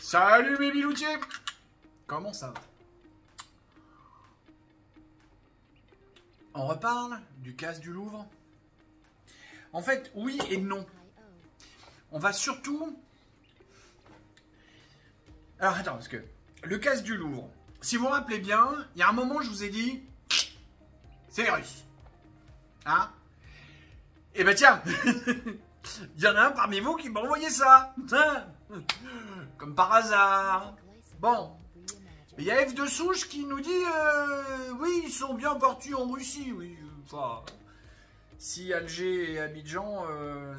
Salut mes biloutiers. Comment ça va? On reparle du casse du Louvre? En fait, oui et non. On va surtout... Alors attends, parce que le casse du Louvre, si vous vous rappelez bien, il y a un moment je vous ai dit, c'est les Russes. Hein? Eh ben tiens, il y en a un parmi vous qui m'a envoyé ça. Comme par hasard. Bon. Il y a F de Souche qui nous dit oui, ils sont bien partis en Russie. Oui, enfin, si Alger et Abidjan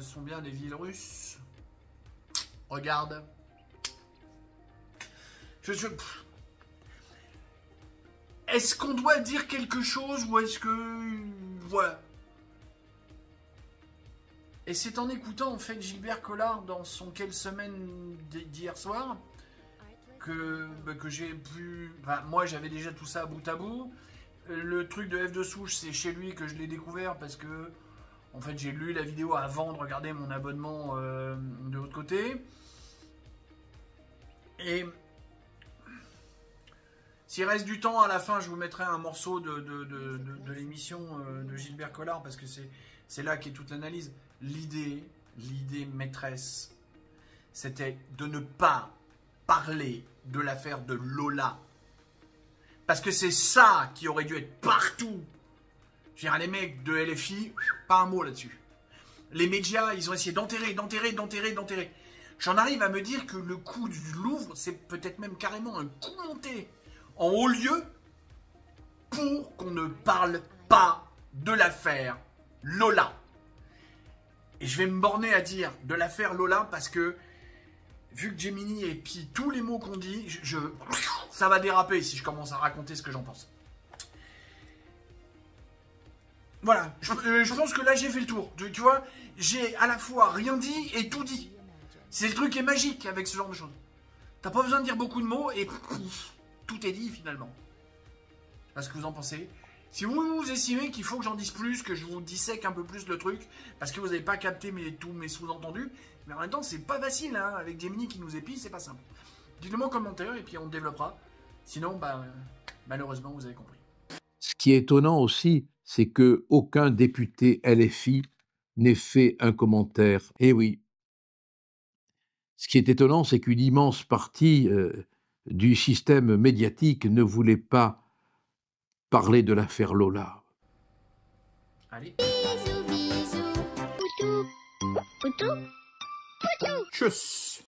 sont bien des villes russes, regarde. Est-ce qu'on doit dire quelque chose ou est-ce que... Voilà. Et c'est en écoutant en fait Gilbert Collard dans son Quelle semaine d'hier soir que j'ai pu... Enfin, moi j'avais déjà tout ça à bout à bout. Le truc de F de Souche, c'est chez lui que je l'ai découvert parce que en fait j'ai lu la vidéo avant de regarder mon abonnement de l'autre côté. Et s'il reste du temps, à la fin, je vous mettrai un morceau de l'émission de Gilbert Collard parce que c'est là qu'est toute l'analyse. L'idée maîtresse, c'était de ne pas parler de l'affaire de Lola. Parce que c'est ça qui aurait dû être partout. Je veux dire, les mecs de LFI, pas un mot là-dessus. Les médias, ils ont essayé d'enterrer. J'en arrive à me dire que le coup du Louvre, c'est peut-être même carrément un coup monté en haut lieu pour qu'on ne parle pas de l'affaire Lola. Et je vais me borner à dire de l'affaire Lola parce que vu que Gemini et puis tous les mots qu'on dit, ça va déraper si je commence à raconter ce que j'en pense. Voilà, je pense que là j'ai fait le tour. Tu vois, j'ai à la fois rien dit et tout dit. C'est le truc qui est magique avec ce genre de choses. T'as pas besoin de dire beaucoup de mots et tout est dit finalement. Je sais pas ce que vous en pensez. Si vous estimez qu'il faut que j'en dise plus, que je vous dissèque un peu plus le truc, parce que vous n'avez pas capté tous mes sous-entendus, mais en même temps, c'est pas facile, hein, avec Gemini qui nous épie, c'est pas simple. Dites-le-moi en commentaire et puis on développera. Sinon, malheureusement, vous avez compris. Ce qui est étonnant aussi, c'est qu'aucun député LFI n'ait fait un commentaire. Eh oui. Ce qui est étonnant, c'est qu'une immense partie du système médiatique ne voulait pas parler de l'affaire Lola. Allez. Bisous, bisous. Poutou, poutou, poutou. Tchuss.